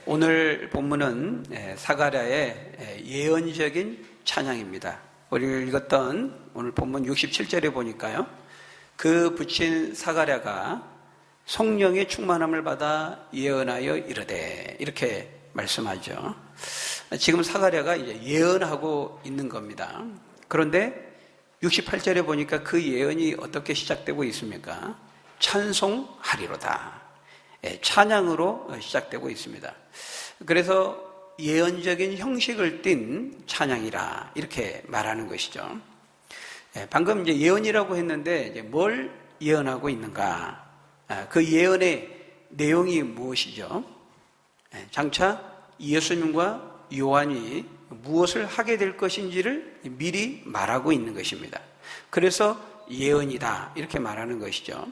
오늘 본문은 사가랴의 예언적인 찬양입니다. 우리 읽었던 오늘 본문 67절에 보니까요, 그 붙인 사가랴가 성령의 충만함을 받아 예언하여 이르되, 이렇게 말씀하죠. 지금 사가랴가 이제 예언하고 있는 겁니다. 그런데 68절에 보니까 그 예언이 어떻게 시작되고 있습니까? 찬송하리로다. 찬양으로 시작되고 있습니다. 그래서 예언적인 형식을 띤 찬양이라 이렇게 말하는 것이죠. 방금 이제 예언이라고 했는데 이제 뭘 예언하고 있는가? 그 예언의 내용이 무엇이죠? 장차 예수님과 요한이 무엇을 하게 될 것인지를 미리 말하고 있는 것입니다. 그래서 예언이다 이렇게 말하는 것이죠.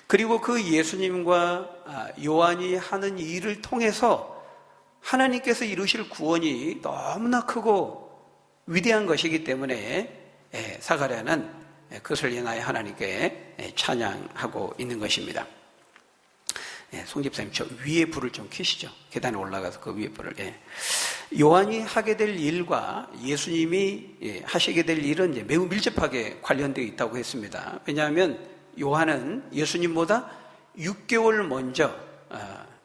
그리고 그 예수님과 요한이 하는 일을 통해서 하나님께서 이루실 구원이 너무나 크고 위대한 것이기 때문에 사가랴는 그것을 인하여 하나님께 찬양하고 있는 것입니다. 송 집사님, 저 위에 불을 좀 켜시죠. 계단에 올라가서 그 위에 불을. 요한이 하게 될 일과 예수님이 하시게 될 일은 이제 매우 밀접하게 관련되어 있다고 했습니다. 왜냐하면 요한은 예수님보다 6개월 먼저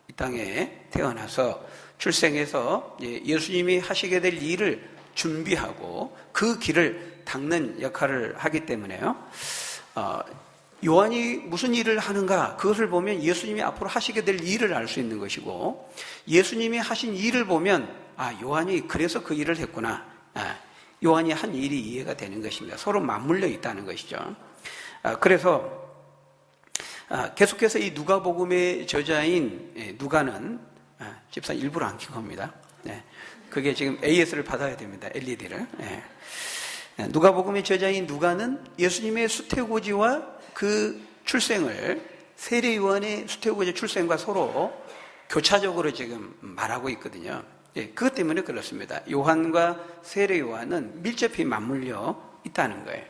이 땅에 태어나서 출생해서 예수님이 하시게 될 일을 준비하고 그 길을 닦는 역할을 하기 때문에요. 요한이 무슨 일을 하는가, 그것을 보면 예수님이 앞으로 하시게 될 일을 알 수 있는 것이고, 예수님이 하신 일을 보면 요한이 그래서 그 일을 했구나, 요한이 한 일이 이해가 되는 것입니다. 서로 맞물려 있다는 것이죠. 그래서 계속해서 이 누가복음의 저자인 누가는, 집사 일부러 안 킨 겁니다. 그게 지금 AS를 받아야 됩니다. LED를. 누가복음의 저자인 누가는 예수님의 수태고지와 그 출생을 세례 요한의 수태고지 출생과 서로 교차적으로 지금 말하고 있거든요. 그것 때문에 그렇습니다. 요한과 세례 요한은 밀접히 맞물려 있다는 거예요.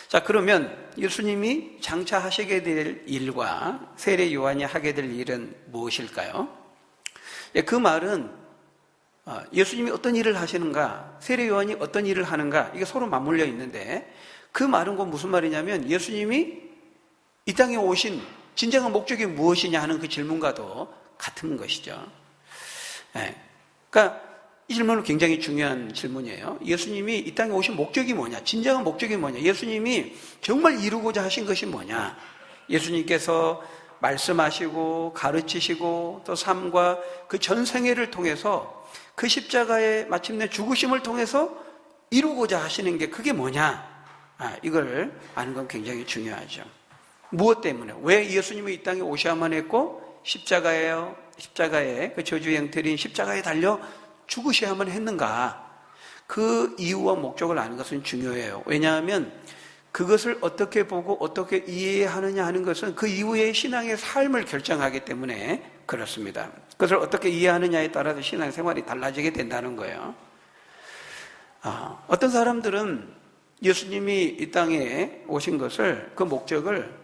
자, 그러면 예수님이 장차 하시게 될 일과 세례 요한이 하게 될 일은 무엇일까요? 그 말은 예수님이 어떤 일을 하시는가, 세례 요한이 어떤 일을 하는가, 이게 서로 맞물려 있는데, 그 말은 무슨 말이냐면 예수님이 이 땅에 오신 진정한 목적이 무엇이냐 하는 그 질문과도 같은 것이죠. 그러니까 이 질문은 굉장히 중요한 질문이에요. 예수님이 이 땅에 오신 목적이 뭐냐? 진정한 목적이 뭐냐? 예수님이 정말 이루고자 하신 것이 뭐냐? 예수님께서 말씀하시고 가르치시고 또 삶과 그 전 생애를 통해서 그 십자가의 마침내 죽으심을 통해서 이루고자 하시는 게 그게 뭐냐? 이걸 아는 건 굉장히 중요하죠. 무엇 때문에? 왜 예수님이 이 땅에 오셔야만 했고 십자가에 그 저주의 형태인 십자가에 달려 죽으셔야만 했는가? 그 이유와 목적을 아는 것은 중요해요. 왜냐하면 그것을 어떻게 보고 어떻게 이해하느냐 하는 것은 그 이후의 신앙의 삶을 결정하기 때문에 그렇습니다. 그것을 어떻게 이해하느냐에 따라서 신앙생활이 달라지게 된다는 거예요. 어떤 사람들은 예수님이 이 땅에 오신 것을, 그 목적을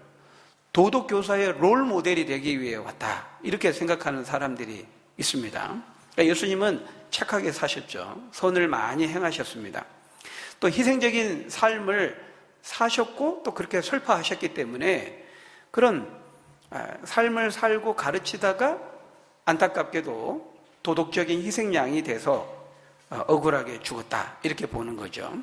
도덕교사의 롤 모델이 되기 위해 왔다, 이렇게 생각하는 사람들이 있습니다. 그러니까 예수님은 착하게 사셨죠. 선을 많이 행하셨습니다. 또 희생적인 삶을 사셨고 또 그렇게 설파하셨기 때문에 그런 삶을 살고 가르치다가 안타깝게도 도덕적인 희생양이 돼서 억울하게 죽었다, 이렇게 보는 거죠.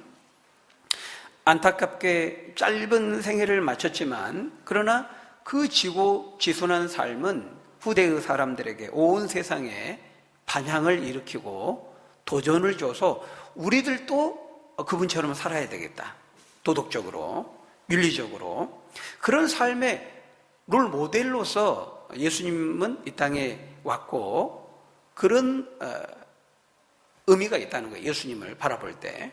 안타깝게 짧은 생애를 마쳤지만 그러나 그 지고지순한 삶은 후대의 사람들에게, 온 세상에 반향을 일으키고 도전을 줘서 우리들도 그분처럼 살아야 되겠다, 도덕적으로, 윤리적으로, 그런 삶의 롤 모델로서 예수님은 이 땅에 왔고, 그런 의미가 있다는 거예요. 예수님을 바라볼 때.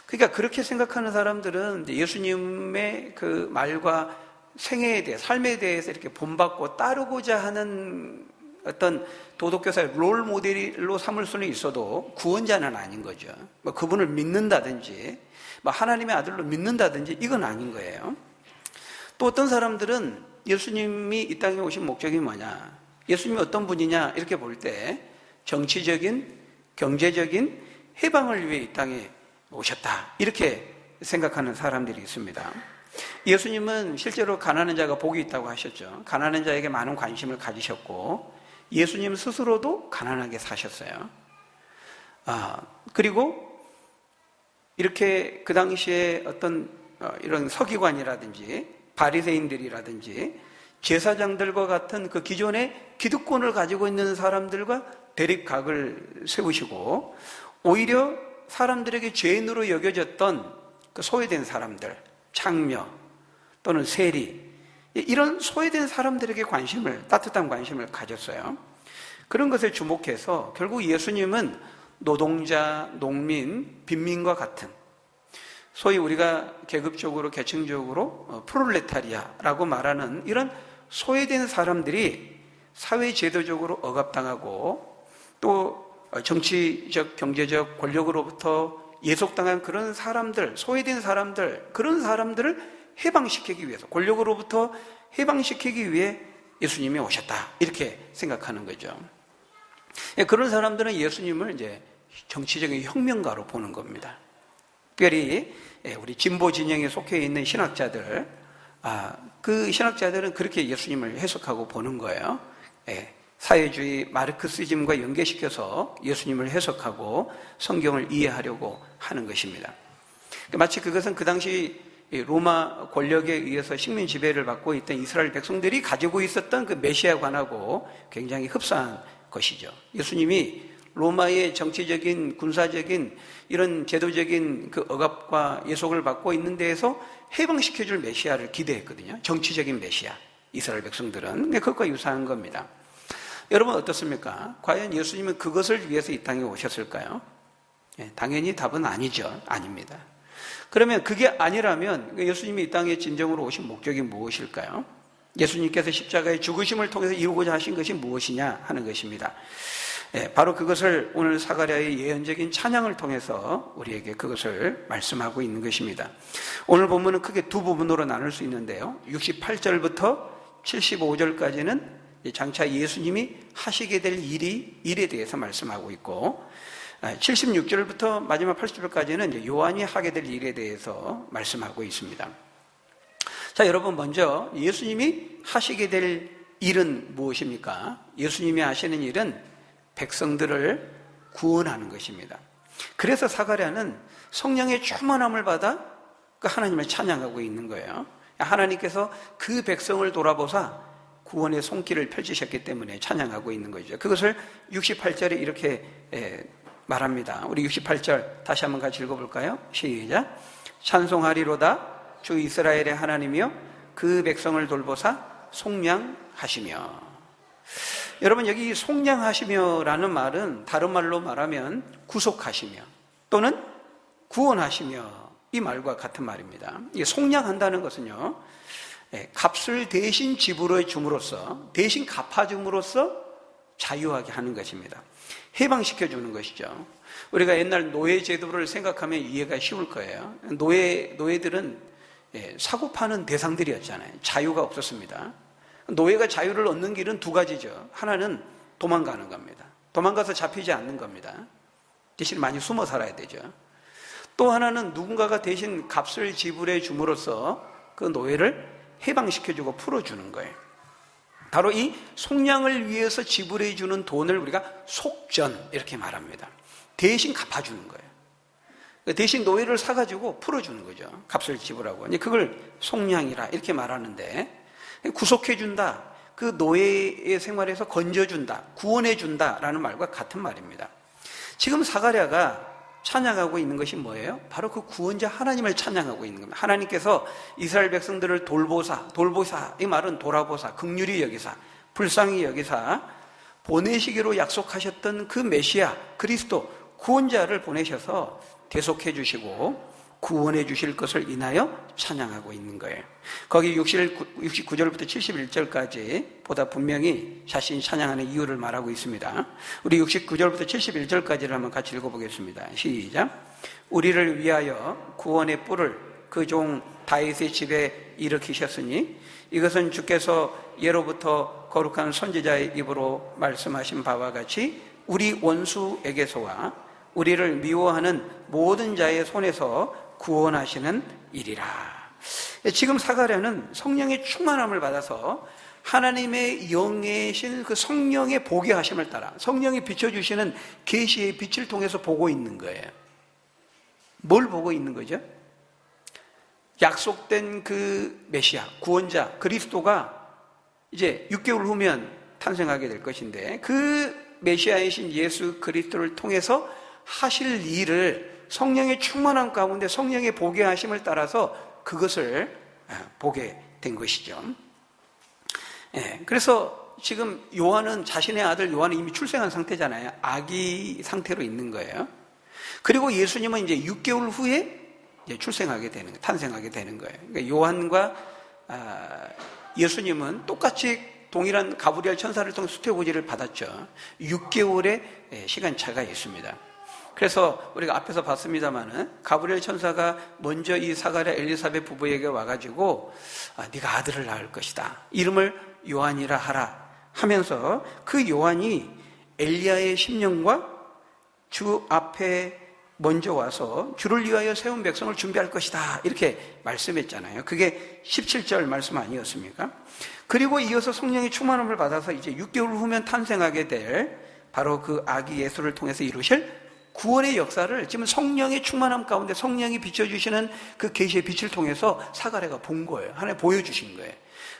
그러니까 그렇게 생각하는 사람들은 예수님의 그 말과 생애에 대해, 삶에 대해서 이렇게 본받고 따르고자 하는 어떤 도덕교사의 롤 모델로 삼을 수는 있어도 구원자는 아닌 거죠. 그분을 믿는다든지 하나님의 아들로 믿는다든지 이건 아닌 거예요. 또 어떤 사람들은 예수님이 이 땅에 오신 목적이 뭐냐? 예수님이 어떤 분이냐 이렇게 볼 때 정치적인, 경제적인 해방을 위해 이 땅에 오셨다 이렇게 생각하는 사람들이 있습니다. 예수님은 실제로 가난한 자가 복이 있다고 하셨죠. 가난한 자에게 많은 관심을 가지셨고 예수님 스스로도 가난하게 사셨어요. 그리고 이렇게 그 당시에 어떤 이런 서기관이라든지 바리새인들이라든지 제사장들과 같은 그 기존의 기득권을 가지고 있는 사람들과 대립각을 세우시고 오히려 사람들에게 죄인으로 여겨졌던 그 소외된 사람들, 장녀 또는 세리 이런 소외된 사람들에게 따뜻한 관심을 가졌어요. 그런 것에 주목해서 결국 예수님은 노동자, 농민, 빈민과 같은 소위 우리가 계급적으로 계층적으로 프롤레타리아라고 말하는 이런 소외된 사람들이 사회제도적으로 억압당하고 또 정치적, 경제적 권력으로부터 예속당한 그런 사람들, 소외된 사람들, 그런 사람들을 해방시키기 위해서, 권력으로부터 해방시키기 위해 예수님이 오셨다 이렇게 생각하는 거죠. 그런 사람들은 예수님을 이제 정치적인 혁명가로 보는 겁니다. 특별히 우리 진보 진영에 속해 있는 신학자들, 그 신학자들은 그렇게 예수님을 해석하고 보는 거예요. 사회주의 마르크시즘과 연계시켜서 예수님을 해석하고 성경을 이해하려고 하는 것입니다. 마치 그것은 그 당시 로마 권력에 의해서 식민 지배를 받고 있던 이스라엘 백성들이 가지고 있었던 그 메시아관하고 굉장히 흡사한 것이죠. 예수님이 로마의 정치적인, 군사적인 이런 제도적인 그 억압과 예속을 받고 있는 데에서 해방시켜줄 메시아를 기대했거든요. 정치적인 메시아, 이스라엘 백성들은. 근데 그것과 유사한 겁니다. 여러분 어떻습니까? 과연 예수님은 그것을 위해서 이 땅에 오셨을까요? 당연히 답은 아니죠. 아닙니다. 그러면 그게 아니라면 예수님이 이 땅에 진정으로 오신 목적이 무엇일까요? 예수님께서 십자가의 죽으심을 통해서 이루고자 하신 것이 무엇이냐 하는 것입니다. 바로 그것을 오늘 사가랴의 예언적인 찬양을 통해서 우리에게 그것을 말씀하고 있는 것입니다. 오늘 본문은 크게 두 부분으로 나눌 수 있는데요. 68절부터 75절까지는 장차 예수님이 하시게 될 일에 대해서 말씀하고 있고 76절부터 마지막 80절까지는 요한이 하게 될 일에 대해서 말씀하고 있습니다. 자, 여러분 먼저 예수님이 하시게 될 일은 무엇입니까? 예수님이 하시는 일은 백성들을 구원하는 것입니다. 그래서 사가랴는 성령의 충만함을 받아 그 하나님을 찬양하고 있는 거예요. 하나님께서 그 백성을 돌아보사 구원의 손길을 펼치셨기 때문에 찬양하고 있는 거죠. 그것을 68절에 이렇게 말합니다. 우리 68절 다시 한번 같이 읽어볼까요? 시작. 찬송하리로다 주 이스라엘의 하나님이여 그 백성을 돌보사 속량하시며. 여러분 여기 속량하시며라는 말은 다른 말로 말하면 구속하시며 또는 구원하시며 이 말과 같은 말입니다. 이 속량한다는 것은요, 값을 대신 지불해 줌으로써, 대신 갚아줌으로써 자유하게 하는 것입니다. 해방시켜 주는 것이죠. 우리가 옛날 노예 제도를 생각하면 이해가 쉬울 거예요. 노예들은 사고 파는 대상들이었잖아요. 자유가 없었습니다. 노예가 자유를 얻는 길은 두 가지죠. 하나는 도망가는 겁니다. 도망가서 잡히지 않는 겁니다. 대신 많이 숨어 살아야 되죠. 또 하나는 누군가가 대신 값을 지불해 줌으로써 그 노예를 해방시켜주고 풀어주는 거예요. 바로 이 속량을 위해서 지불해 주는 돈을 우리가 속전 이렇게 말합니다. 대신 갚아주는 거예요. 대신 노예를 사가지고 풀어주는 거죠. 값을 지불하고. 그걸 속량이라 이렇게 말하는데, 구속해준다, 그 노예의 생활에서 건져준다, 구원해준다라는 말과 같은 말입니다. 지금 사가랴가 찬양하고 있는 것이 뭐예요? 바로 그 구원자 하나님을 찬양하고 있는 겁니다. 하나님께서 이스라엘 백성들을 돌보사, 이 말은 돌아보사, 긍휼히 여기사, 불쌍히 여기사 보내시기로 약속하셨던 그 메시아 그리스도 구원자를 보내셔서 대속해 주시고 구원해 주실 것을 인하여 찬양하고 있는 거예요. 거기 69절부터 71절까지 보다 분명히 자신이 찬양하는 이유를 말하고 있습니다. 우리 69절부터 71절까지를 한번 같이 읽어보겠습니다. 시작. 우리를 위하여 구원의 뿔을 그 종 다윗의 집에 일으키셨으니 이것은 주께서 예로부터 거룩한 선지자의 입으로 말씀하신 바와 같이 우리 원수에게서와 우리를 미워하는 모든 자의 손에서 구원하시는 일이라. 지금 사가랴는 성령의 충만함을 받아서 하나님의 영이신 그 성령의 보게 하심을 따라 성령이 비춰주시는 계시의 빛을 통해서 보고 있는 거예요. 뭘 보고 있는 거죠? 약속된 그 메시아, 구원자, 그리스도가 이제 6개월 후면 탄생하게 될 것인데 그 메시아이신 예수 그리스도를 통해서 하실 일을 성령의 충만함 가운데 성령의 보게 하심을 따라서 그것을 보게 된 것이죠. 그래서 지금 요한은 자신의 아들 요한은 이미 출생한 상태잖아요. 아기 상태로 있는 거예요. 그리고 예수님은 이제 6개월 후에 이제 탄생하게 되는 거예요. 그러니까 요한과 예수님은 똑같이 동일한 가브리엘 천사를 통해 수태고지를 받았죠. 6개월의 시간차가 있습니다. 그래서 우리가 앞에서 봤습니다마는 가브리엘 천사가 먼저 이 사가랴 엘리사벳 부부에게 와가지고 네가 아들을 낳을 것이다. 이름을 요한이라 하라 하면서 그 요한이 엘리야의 심령과 주 앞에 먼저 와서 주를 위하여 세운 백성을 준비할 것이다 이렇게 말씀했잖아요. 그게 17절 말씀 아니었습니까? 그리고 이어서 성령의 충만함을 받아서 이제 6개월 후면 탄생하게 될 바로 그 아기 예수를 통해서 이루실 구원의 역사를 지금 성령의 충만함 가운데 성령이 비춰주시는 그 계시의 빛을 통해서 사가랴가 본 거예요. 하나님 보여주신 거예요.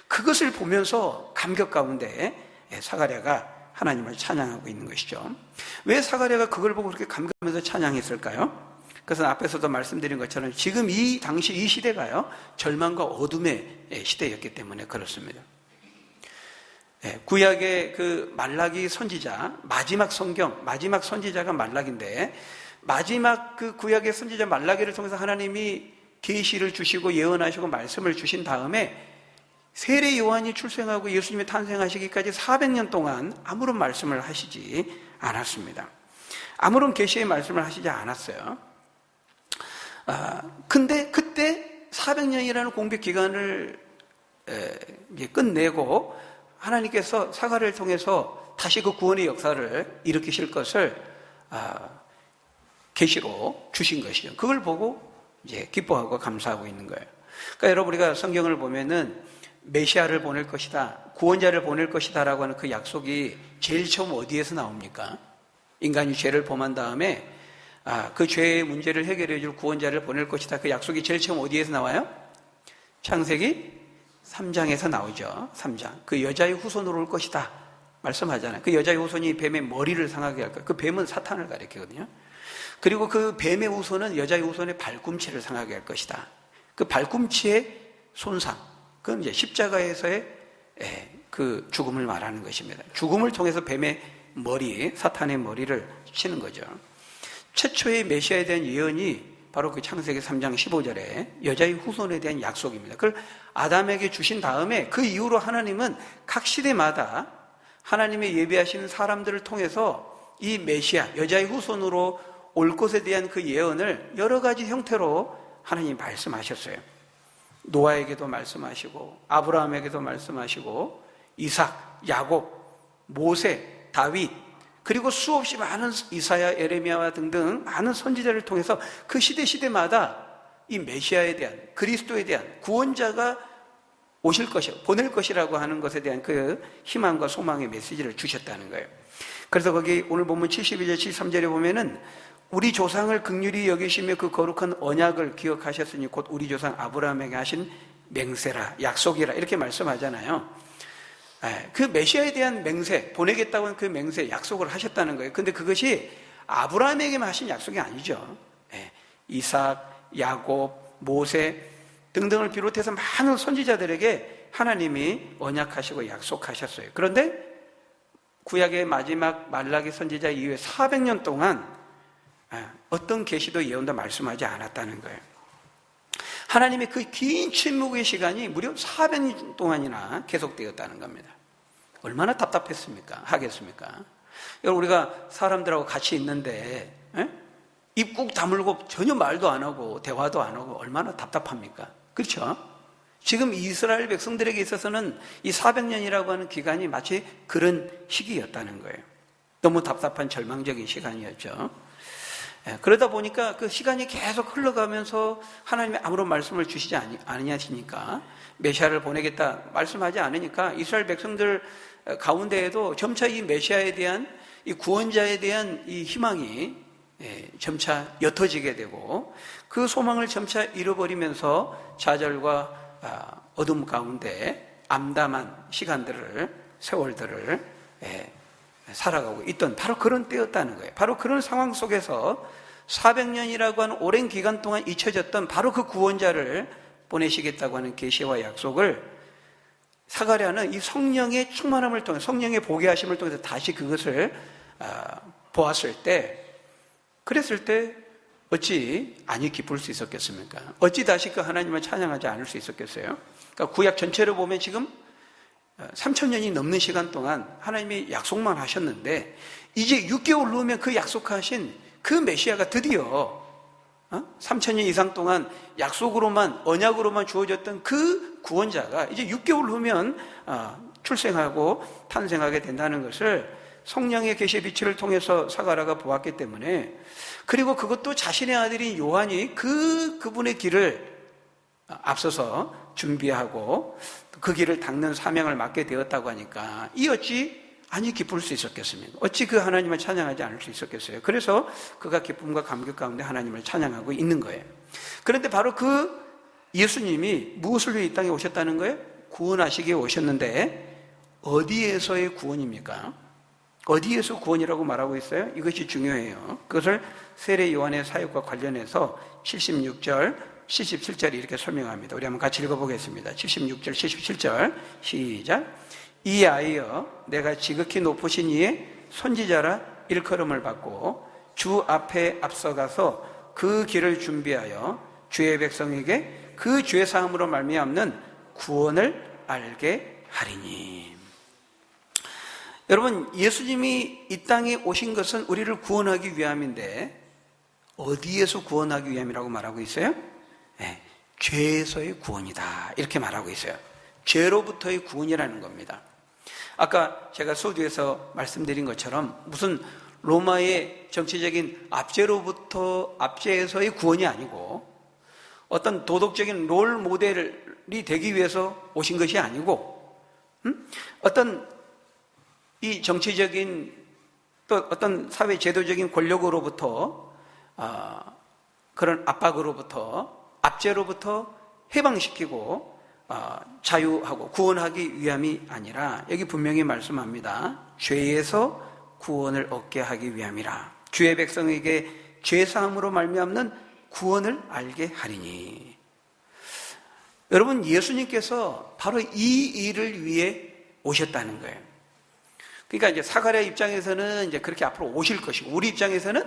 그것을 보면서 감격 가운데 사가랴가 하나님을 찬양하고 있는 것이죠. 왜 사가랴가 그걸 보고 그렇게 감격하면서 찬양했을까요? 그것은 앞에서도 말씀드린 것처럼 지금 이 당시 이 시대가요 절망과 어둠의 시대였기 때문에 그렇습니다. 구약의 그 말라기 선지자, 마지막 성경, 마지막 선지자가 말라기인데 마지막 그 구약의 선지자 말라기를 통해서 하나님이 계시를 주시고 예언하시고 말씀을 주신 다음에 세례 요한이 출생하고 예수님이 탄생하시기까지 400년 동안 아무런 말씀을 하시지 않았습니다. 아무런 계시의 말씀을 하시지 않았어요. 근데 그때 400년이라는 공백 기간을 끝내고 하나님께서 사가랴를 통해서 다시 그 구원의 역사를 일으키실 것을 계시로 주신 것이죠. 그걸 보고 이제 기뻐하고 감사하고 있는 거예요. 그러니까 여러분 우리가 성경을 보면은 메시아를 보낼 것이다, 구원자를 보낼 것이다 라고 하는 그 약속이 제일 처음 어디에서 나옵니까? 인간이 죄를 범한 다음에 그 죄의 문제를 해결해 줄 구원자를 보낼 것이다. 그 약속이 제일 처음 어디에서 나와요? 창세기 3장에서 나오죠. 3장. 그 여자의 후손으로 올 것이다 말씀하잖아요. 그 여자의 후손이 뱀의 머리를 상하게 할 거예요. 그 뱀은 사탄을 가리키거든요. 그리고 그 뱀의 후손은 여자의 후손의 발꿈치를 상하게 할 것이다. 그 발꿈치의 손상, 그건 이제 십자가에서의 그 죽음을 말하는 것입니다. 죽음을 통해서 뱀의 머리, 사탄의 머리를 치는 거죠. 최초의 메시아에 대한 예언이 바로 그 창세기 3장 15절에 여자의 후손에 대한 약속입니다. 그걸 아담에게 주신 다음에 그 이후로 하나님은 각 시대마다 하나님의 예비하시는 사람들을 통해서 이 메시아, 여자의 후손으로 올 것에 대한 그 예언을 여러 가지 형태로 하나님이 말씀하셨어요. 노아에게도 말씀하시고 아브라함에게도 말씀하시고 이삭, 야곱, 모세, 다윗, 그리고 수없이 많은 이사야, 에레미야와 등등 많은 선지자를 통해서 그 시대마다 이 메시아에 대한, 그리스도에 대한 구원자가 오실 것이, 보낼 것이라고 하는 것에 대한 그 희망과 소망의 메시지를 주셨다는 거예요. 그래서 거기 오늘 본문 72절, 73절에 보면은 우리 조상을 긍휼히 여기시며 그 거룩한 언약을 기억하셨으니 곧 우리 조상 아브라함에게 하신 맹세라, 약속이라 이렇게 말씀하잖아요. 그 메시아에 대한 맹세, 보내겠다고 하는 그 맹세, 약속을 하셨다는 거예요. 근데 그것이 아브라함에게만 하신 약속이 아니죠. 이삭, 야곱, 모세 등등을 비롯해서 많은 선지자들에게 하나님이 언약하시고 약속하셨어요. 그런데 구약의 마지막 말라기 선지자 이후에 400년 동안 어떤 계시도 예언도 말씀하지 않았다는 거예요. 하나님의 그 긴 침묵의 시간이 무려 400년 동안이나 계속되었다는 겁니다. 얼마나 답답했습니까? 하겠습니까? 여러분 우리가 사람들하고 같이 있는데 입 꾹 다물고 전혀 말도 안 하고 대화도 안 하고 얼마나 답답합니까? 그렇죠? 지금 이스라엘 백성들에게 있어서는 이 400년이라고 하는 기간이 마치 그런 시기였다는 거예요. 너무 답답한 절망적인 시간이었죠. 그러다 보니까 그 시간이 계속 흘러가면서 하나님이 아무런 말씀을 주시지 않으시니까, 메시아를 보내겠다 말씀하지 않으니까 이스라엘 백성들 가운데에도 점차 이 메시아에 대한, 이 구원자에 대한 이 희망이 점차 옅어지게 되고, 그 소망을 점차 잃어버리면서 좌절과 어둠 가운데 암담한 시간들을, 세월들을 살아가고 있던 바로 그런 때였다는 거예요. 바로 그런 상황 속에서 400년이라고 하는 오랜 기간 동안 잊혀졌던 바로 그 구원자를 보내시겠다고 하는 계시와 약속을 사가랴는 이 성령의 충만함을 통해, 성령의 보게 하심을 통해서 다시 그것을 보았을 때, 그랬을 때 어찌 아니 기쁠 수 있었겠습니까? 어찌 다시 그 하나님을 찬양하지 않을 수 있었겠어요? 그러니까 구약 전체를 보면 지금 3,000년이 넘는 시간 동안 하나님이 약속만 하셨는데, 이제 6개월 후면 그 약속하신 그 메시아가 드디어 3,000년 이상 동안 약속으로만, 언약으로만 주어졌던 그 구원자가 이제 6개월 후면 출생하고 탄생하게 된다는 것을 성령의 계시의 빛을 통해서 사가랴가 보았기 때문에, 그리고 그것도 자신의 아들인 요한이 그분의 길을 앞서서 준비하고 그 길을 닦는 사명을 맡게 되었다고 하니까, 이 어찌 아니 기쁠 수 있었겠습니까? 어찌 그 하나님을 찬양하지 않을 수 있었겠어요? 그래서 그가 기쁨과 감격 가운데 하나님을 찬양하고 있는 거예요. 그런데 바로 그 예수님이 무엇을 위해 이 땅에 오셨다는 거예요? 구원하시기에 오셨는데, 어디에서의 구원입니까? 어디에서 구원이라고 말하고 있어요? 이것이 중요해요. 그것을 세례 요한의 사역과 관련해서 76절, 77절이 이렇게 설명합니다. 우리 한번 같이 읽어보겠습니다. 76절, 77절 시작. 이 아이여, 내가 지극히 높으신 이의 선지자라 일컬음을 받고 주 앞에 앞서가서 그 길을 준비하여 주의 백성에게 그 죄 사함으로 말미암는 구원을 알게 하리니. 여러분, 예수님이 이 땅에 오신 것은 우리를 구원하기 위함인데, 어디에서 구원하기 위함이라고 말하고 있어요? 네, 죄에서의 구원이다, 이렇게 말하고 있어요. 죄로부터의 구원이라는 겁니다. 아까 제가 서두에서 말씀드린 것처럼 무슨 로마의 정치적인 압제에서의 구원이 아니고, 어떤 도덕적인 롤 모델이 되기 위해서 오신 것이 아니고, 어떤 이 정치적인, 또 어떤 사회 제도적인 권력으로부터, 그런 압박으로부터, 압제로부터 해방시키고 자유하고 구원하기 위함이 아니라, 여기 분명히 말씀합니다. 죄에서 구원을 얻게 하기 위함이라. 주의 백성에게 죄사함으로 말미암는 구원을 알게 하리니. 여러분, 예수님께서 바로 이 일을 위해 오셨다는 거예요. 그러니까 이제 사가랴 입장에서는 이제 그렇게 앞으로 오실 것이고, 우리 입장에서는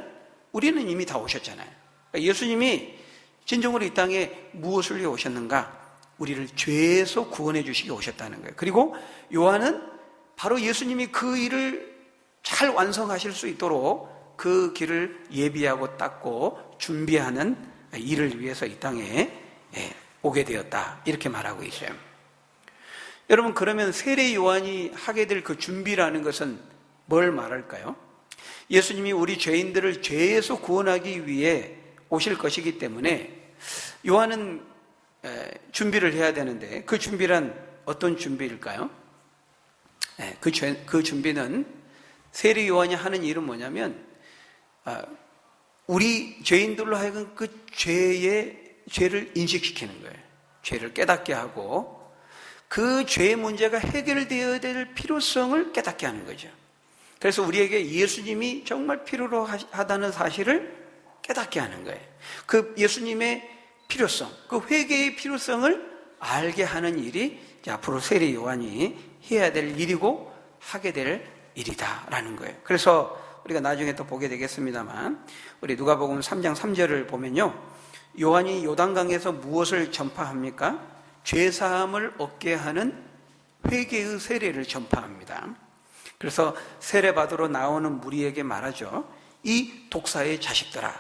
우리는 이미 다 오셨잖아요. 그러니까 예수님이 진정으로 이 땅에 무엇을 위해 오셨는가? 우리를 죄에서 구원해 주시기 오셨다는 거예요. 그리고 요한은 바로 예수님이 그 일을 잘 완성하실 수 있도록 그 길을 예비하고 닦고 준비하는 일을 위해서 이 땅에 오게 되었다, 이렇게 말하고 있어요. 여러분, 그러면 세례 요한이 하게 될 그 준비라는 것은 뭘 말할까요? 예수님이 우리 죄인들을 죄에서 구원하기 위해 오실 것이기 때문에 요한은 준비를 해야 되는데, 그 준비란 어떤 준비일까요? 그 준비는, 세례 요한이 하는 일은 뭐냐면, 우리 죄인들로 하여금 그 죄를 인식시키는 거예요. 죄를 깨닫게 하고 그 죄의 문제가 해결되어야 될 필요성을 깨닫게 하는 거죠. 그래서 우리에게 예수님이 정말 필요로 하다는 사실을 깨닫게 하는 거예요. 그 예수님의 필요성, 그 회개의 필요성을 알게 하는 일이 앞으로 세례 요한이 해야 될 일이고 하게 될 일이다라는 거예요. 그래서 우리가 나중에 또 보게 되겠습니다만, 우리 누가복음 3장 3절을 보면요, 요한이 요단강에서 무엇을 전파합니까? 죄사함을 얻게 하는 회개의 세례를 전파합니다. 그래서 세례 받으러 나오는 무리에게 말하죠. 이 독사의 자식들아,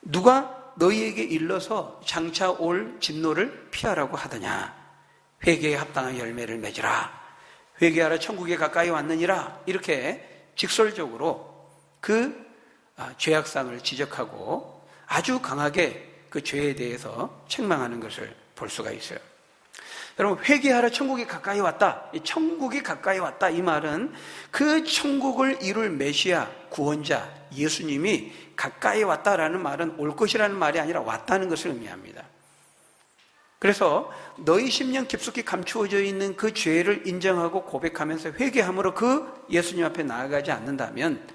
누가 너희에게 일러서 장차 올 진노를 피하라고 하더냐. 회개에 합당한 열매를 맺으라. 회개하라 천국에 가까이 왔느니라. 이렇게 직설적으로 그 죄악상을 지적하고 아주 강하게 그 죄에 대해서 책망하는 것을 볼 수가 있어요. 여러분, 회개하라 천국이 가까이 왔다. 이 천국이 가까이 왔다 이 말은 그 천국을 이룰 메시아 구원자 예수님이 가까이 왔다라는 말은 올 것이라는 말이 아니라 왔다는 것을 의미합니다. 그래서 너희 심령 깊숙이 감추어져 있는 그 죄를 인정하고 고백하면서 회개함으로 그 예수님 앞에 나아가지 않는다면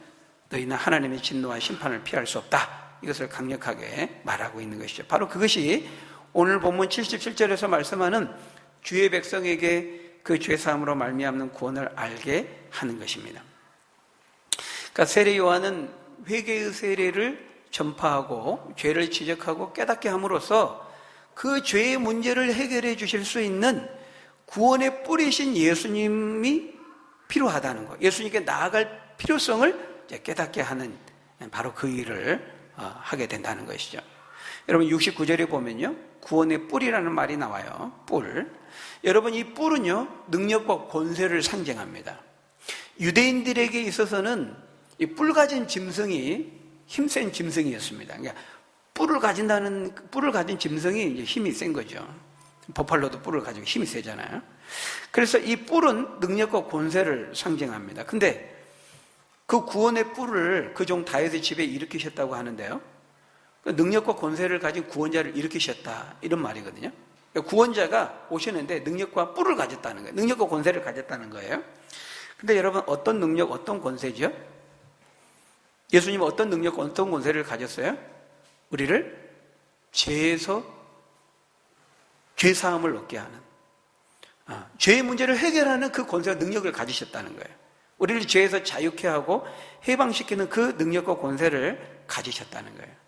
너희는 하나님의 진노와 심판을 피할 수 없다. 이것을 강력하게 말하고 있는 것이죠. 바로 그것이 오늘 본문 77절에서 말씀하는 주의 백성에게 그 죄사함으로 말미암는 구원을 알게 하는 것입니다. 그러니까 세례 요한은 회개의 세례를 전파하고 죄를 지적하고 깨닫게 함으로써 그 죄의 문제를 해결해 주실 수 있는 구원의 뿌리신 예수님이 필요하다는 거, 예수님께 나아갈 필요성을 깨닫게 하는 바로 그 일을 하게 된다는 것이죠. 여러분 69절에 보면요, 구원의 뿔이라는 말이 나와요. 뿔. 여러분, 이 뿔은요 능력과 권세를 상징합니다. 유대인들에게 있어서는 이 뿔 가진 짐승이 힘센 짐승이었습니다. 그러니까 뿔을 가진 짐승이 이제 힘이 센 거죠. 버팔로도 뿔을 가지고 힘이 세잖아요. 그래서 이 뿔은 능력과 권세를 상징합니다. 근데 그 구원의 뿔을 그 종 다윗의 집에 일으키셨다고 하는데요, 능력과 권세를 가진 구원자를 일으키셨다 이런 말이거든요. 구원자가 오시는데 능력과 뿔을 가졌다는 거예요. 능력과 권세를 가졌다는 거예요. 근데 여러분, 어떤 능력, 어떤 권세죠? 예수님은 어떤 능력과 어떤 권세를 가졌어요? 우리를 죄에서 죄사함을 얻게 하는, 죄의 문제를 해결하는 그 권세와 능력을 가지셨다는 거예요. 우리를 죄에서 자유케 하고 해방시키는 그 능력과 권세를 가지셨다는 거예요.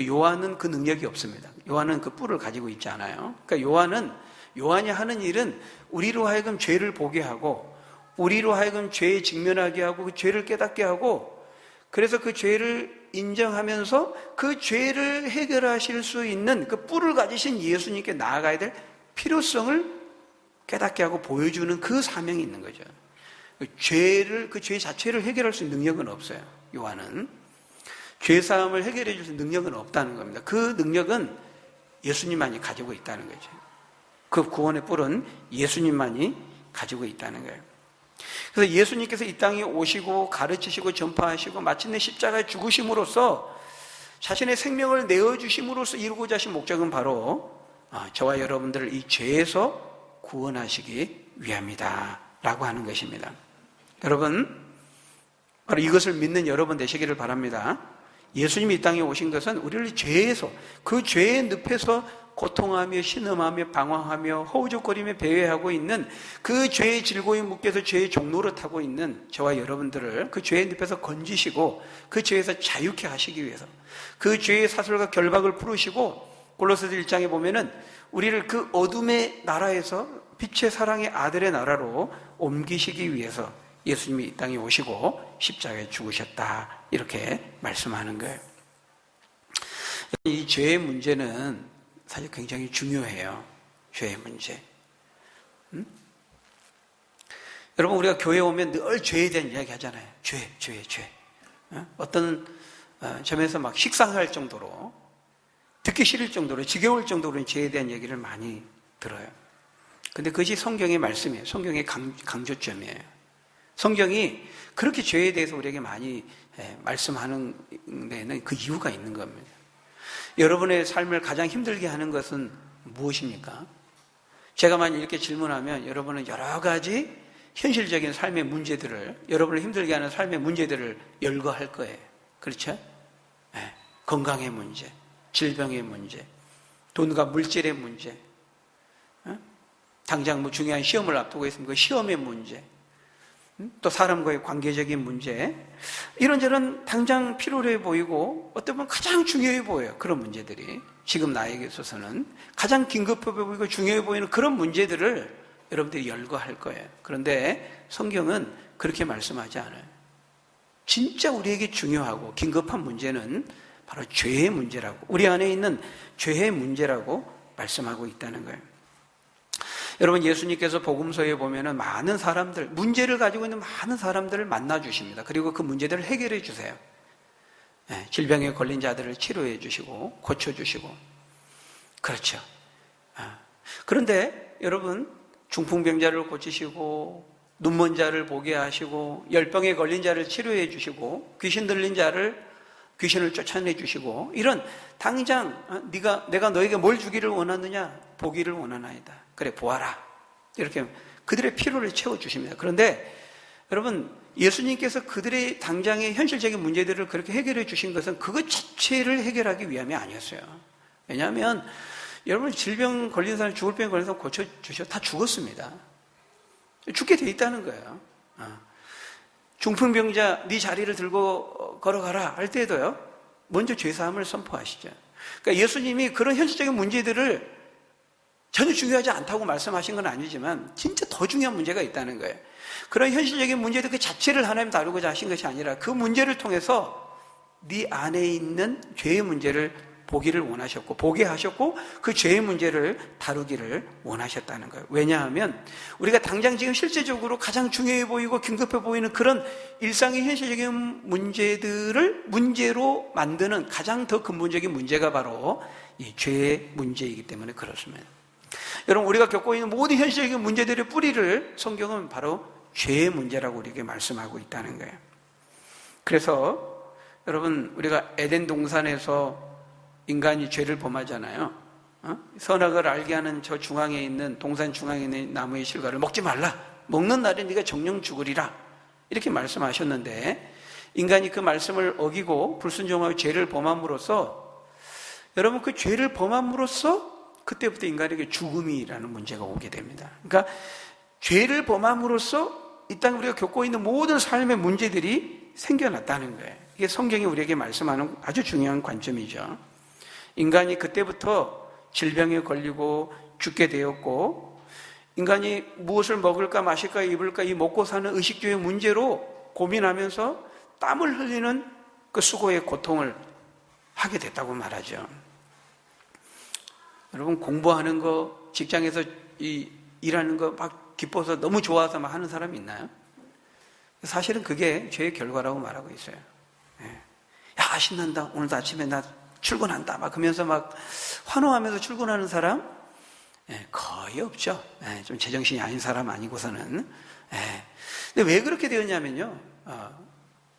요한은 그 능력이 없습니다. 요한은 그 뿔을 가지고 있지 않아요. 그러니까 요한이 하는 일은 우리로 하여금 죄를 보게 하고, 우리로 하여금 죄에 직면하게 하고, 그 죄를 깨닫게 하고, 그래서 그 죄를 인정하면서 그 죄를 해결하실 수 있는 그 뿔을 가지신 예수님께 나아가야 될 필요성을 깨닫게 하고 보여주는 그 사명이 있는 거죠. 그 죄 자체를 해결할 수 있는 능력은 없어요. 요한은 죄사함을 해결해 줄 수 있는 능력은 없다는 겁니다. 그 능력은 예수님만이 가지고 있다는 거죠. 그 구원의 뿔은 예수님만이 가지고 있다는 거예요. 그래서 예수님께서 이 땅에 오시고 가르치시고 전파하시고 마침내 십자가에 죽으심으로써 자신의 생명을 내어주심으로써 이루고자 하신 목적은 바로 저와 여러분들을 이 죄에서 구원하시기 위함이다 라고 하는 것입니다. 여러분, 바로 이것을 믿는 여러분 되시기를 바랍니다. 예수님이 이 땅에 오신 것은 우리를 죄에서, 그 죄의 늪에서 고통하며 신음하며 방황하며 허우적거리며 배회하고 있는 그 죄의 질고에 묶여서 죄의 종로를 타고 있는 저와 여러분들을 그 죄의 늪에서 건지시고 그 죄에서 자유케 하시기 위해서, 그 죄의 사슬과 결박을 풀으시고, 골로새서 1장에 보면은 우리를 그 어둠의 나라에서 빛의 사랑의 아들의 나라로 옮기시기 위해서 예수님이 이 땅에 오시고 십자가에 죽으셨다, 이렇게 말씀하는 거예요. 이 죄의 문제는 사실 굉장히 중요해요. 죄의 문제. 여러분, 우리가 교회에 오면 늘 죄에 대한 이야기 하잖아요. 죄. 어떤 점에서 막 식상할 정도로, 듣기 싫을 정도로, 지겨울 정도로 죄에 대한 얘기를 많이 들어요. 근데 그것이 성경의 말씀이에요. 성경의 강조점이에요. 성경이 그렇게 죄에 대해서 우리에게 많이 말씀하는 데는 그 이유가 있는 겁니다. 여러분의 삶을 가장 힘들게 하는 것은 무엇입니까? 제가 만약 이렇게 질문하면 여러분은 여러 가지 현실적인 삶의 문제들을, 여러분을 힘들게 하는 삶의 문제들을 열거할 거예요. 그렇죠? 네. 건강의 문제, 질병의 문제, 돈과 물질의 문제, 당장 중요한 시험을 앞두고 있으면 그 시험의 문제, 또 사람과의 관계적인 문제, 이런저런 당장 필요해 보이고 어떤 분 가장 중요해 보여요. 그런 문제들이 지금 나에게 있어서는 가장 긴급해 보이고 중요해 보이는 그런 문제들을 여러분들이 열거할 거예요. 그런데 성경은 그렇게 말씀하지 않아요. 진짜 우리에게 중요하고 긴급한 문제는 바로 죄의 문제라고, 우리 안에 있는 죄의 문제라고 말씀하고 있다는 거예요. 여러분, 예수님께서 복음서에 보면은 많은 사람들, 문제를 가지고 있는 많은 사람들을 만나 주십니다. 그리고 그 문제들을 해결해 주세요. 질병에 걸린 자들을 치료해 주시고 고쳐 주시고. 그렇죠. 그런데 여러분, 중풍병자를 고치시고 눈먼 자를 보게 하시고 열병에 걸린 자를 치료해 주시고 귀신 들린 자를 귀신을 쫓아내 주시고, 이런 당장 내가 너에게 뭘 주기를 원하느냐? 보기를 원하나이다. 그래, 보아라. 이렇게 그들의 필요를 채워 주십니다. 그런데 여러분, 예수님께서 그들의 당장의 현실적인 문제들을 그렇게 해결해 주신 것은 그것 자체를 해결하기 위함이 아니었어요. 왜냐하면 여러분, 질병 걸린 사람, 죽을 병 걸린 사람 고쳐주셔 다 죽었습니다. 죽게 돼 있다는 거예요. 중풍병자 네 자리를 들고 걸어가라 할 때도요, 먼저 죄사함을 선포하시죠. 그러니까 예수님이 그런 현실적인 문제들을 전혀 중요하지 않다고 말씀하신 건 아니지만 진짜 더 중요한 문제가 있다는 거예요. 그런 현실적인 문제들 그 자체를 하나님 다루고자 하신 것이 아니라 그 문제를 통해서 네 안에 있는 죄의 문제를 보기를 원하셨고, 보게 하셨고, 그 죄의 문제를 다루기를 원하셨다는 거예요. 왜냐하면 우리가 당장 지금 실제적으로 가장 중요해 보이고 긴급해 보이는 그런 일상의 현실적인 문제들을 문제로 만드는 가장 더 근본적인 문제가 바로 이 죄의 문제이기 때문에 그렇습니다. 여러분, 우리가 겪고 있는 모든 현실적인 문제들의 뿌리를 성경은 바로 죄의 문제라고 우리에게 말씀하고 있다는 거예요. 그래서 여러분, 우리가 에덴 동산에서 인간이 죄를 범하잖아요. 선악을 알게 하는 저 중앙에 있는, 동산 중앙에 있는 나무의 실과를 먹지 말라. 먹는 날에 네가 정령 죽으리라. 이렇게 말씀하셨는데, 인간이 그 말씀을 어기고 불순종하고 죄를 범함으로써, 여러분, 그 죄를 범함으로써 그때부터 인간에게 죽음이라는 문제가 오게 됩니다. 그러니까 죄를 범함으로써 이 땅에 우리가 겪고 있는 모든 삶의 문제들이 생겨났다는 거예요. 이게 성경이 우리에게 말씀하는 아주 중요한 관점이죠. 인간이 그때부터 질병에 걸리고 죽게 되었고, 인간이 무엇을 먹을까 마실까 입을까 이 먹고 사는 의식주의 문제로 고민하면서 땀을 흘리는 그 수고의 고통을 하게 됐다고 말하죠. 여러분, 공부하는 거, 직장에서 일하는 거 막 기뻐서 너무 좋아서 막 하는 사람이 있나요? 사실은 그게 죄의 결과라고 말하고 있어요. 야, 신난다. 오늘도 아침에 나 출근한다. 막 그러면서 막 환호하면서 출근하는 사람? 거의 없죠. 좀 제정신이 아닌 사람 아니고서는. 근데 왜 그렇게 되었냐면요.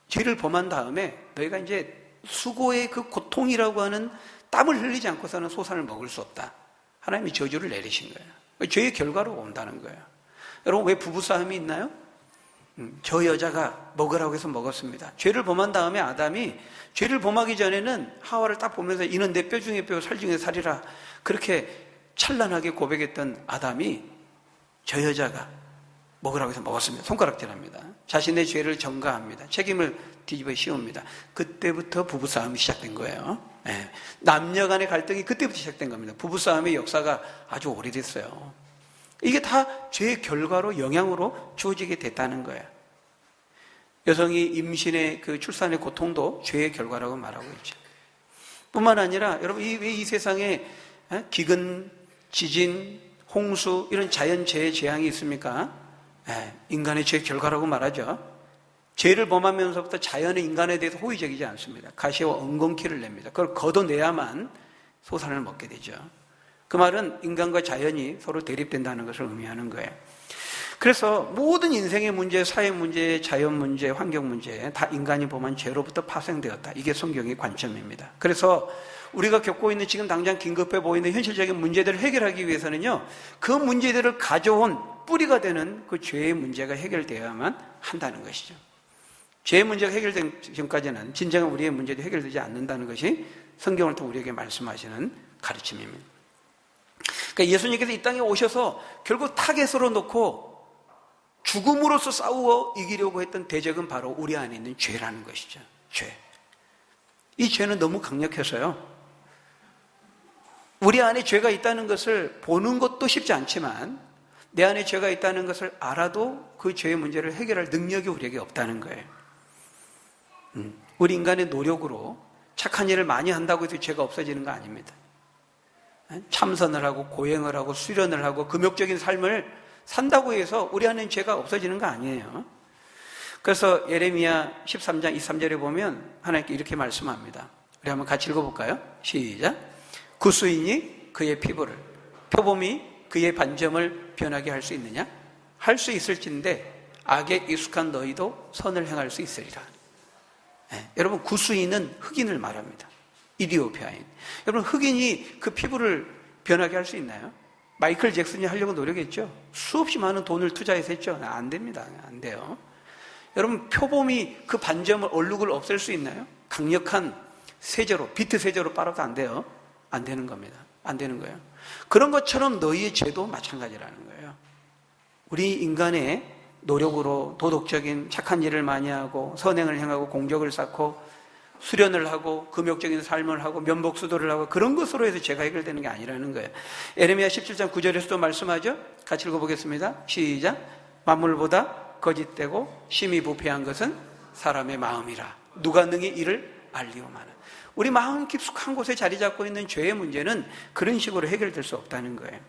죄를 범한 다음에 너희가 이제 수고의 그 고통이라고 하는 땀을 흘리지 않고서는 소산을 먹을 수 없다. 하나님이 저주를 내리신 거예요. 죄의 결과로 온다는 거예요. 여러분, 왜 부부싸움이 있나요? 저 여자가 먹으라고 해서 먹었습니다. 죄를 범한 다음에 아담이 죄를 범하기 전에는 하와를 딱 보면서 이는 내 뼈 중에 뼈, 살 중에 살이라 그렇게 찬란하게 고백했던 아담이 저 여자가 먹으라고 해서 먹었습니다. 손가락질합니다. 자신의 죄를 전가합니다. 책임을 뒤집어 씌웁니다. 그때부터 부부싸움이 시작된 거예요. 남녀 간의 갈등이 그때부터 시작된 겁니다. 부부싸움의 역사가 아주 오래됐어요. 이게 다 죄의 결과로, 영향으로 주어지게 됐다는 거예요. 여성이 임신의 그 출산의 고통도 죄의 결과라고 말하고 있죠. 뿐만 아니라 여러분, 왜 이 세상에 기근, 지진, 홍수 이런 자연재해 재앙이 있습니까? 인간의 죄의 결과라고 말하죠. 죄를 범하면서부터 자연은 인간에 대해서 호의적이지 않습니다. 가시와 엉겅퀴를 냅니다. 그걸 걷어내야만 소산을 먹게 되죠. 그 말은 인간과 자연이 서로 대립된다는 것을 의미하는 거예요. 그래서 모든 인생의 문제, 사회 문제, 자연 문제, 환경 문제 다 인간이 범한 죄로부터 파생되었다. 이게 성경의 관점입니다. 그래서 우리가 겪고 있는 지금 당장 긴급해 보이는 현실적인 문제들을 해결하기 위해서는요, 그 문제들을 가져온 뿌리가 되는 그 죄의 문제가 해결되어야만 한다는 것이죠. 죄의 문제가 해결된 지금까지는 진정한 우리의 문제도 해결되지 않는다는 것이 성경을 통해 우리에게 말씀하시는 가르침입니다. 그러니까 예수님께서 이 땅에 오셔서 결국 타겟으로 놓고 죽음으로써 싸우어 이기려고 했던 대적은 바로 우리 안에 있는 죄라는 것이죠. 죄. 이 죄는 너무 강력해서요, 우리 안에 죄가 있다는 것을 보는 것도 쉽지 않지만 내 안에 죄가 있다는 것을 알아도 그 죄의 문제를 해결할 능력이 우리에게 없다는 거예요. 우리 인간의 노력으로 착한 일을 많이 한다고 해서 죄가 없어지는 거 아닙니다. 참선을 하고 고행을 하고 수련을 하고 금욕적인 삶을 산다고 해서 우리 안에 죄가 없어지는 거 아니에요. 그래서 예레미야 13장 23절에 보면 하나님께 이렇게 말씀합니다. 우리 한번 같이 읽어볼까요? 시작. 구수인이 그의 피부를, 표범이 그의 반점을 변하게 할 수 있느냐? 할 수 있을진데 악에 익숙한 너희도 선을 행할 수 있으리라. 여러분, 구수인은 흑인을 말합니다. 이디오피아인. 여러분, 흑인이 그 피부를 변하게 할 수 있나요? 마이클 잭슨이 하려고 노력했죠. 수없이 많은 돈을 투자해서 했죠. 안 됩니다. 안 돼요. 여러분, 표범이 그 반점을, 얼룩을 없앨 수 있나요? 강력한 세제로, 비트 세제로 빨아도 안 돼요. 안 되는 겁니다. 안 되는 거예요. 그런 것처럼 너희의 죄도 마찬가지라는 거예요. 우리 인간의 노력으로 도덕적인 착한 일을 많이 하고 선행을 행하고 공적을 쌓고 수련을 하고 금욕적인 삶을 하고 면복수도를 하고 그런 것으로 해서 죄가 해결되는 게 아니라는 거예요. 에레미야 17장 9절에서도 말씀하죠. 같이 읽어보겠습니다. 시작. 만물보다 거짓되고 심히 부패한 것은 사람의 마음이라. 누가 능히 이를 알리오마나. 우리 마음 깊숙한 곳에 자리 잡고 있는 죄의 문제는 그런 식으로 해결될 수 없다는 거예요.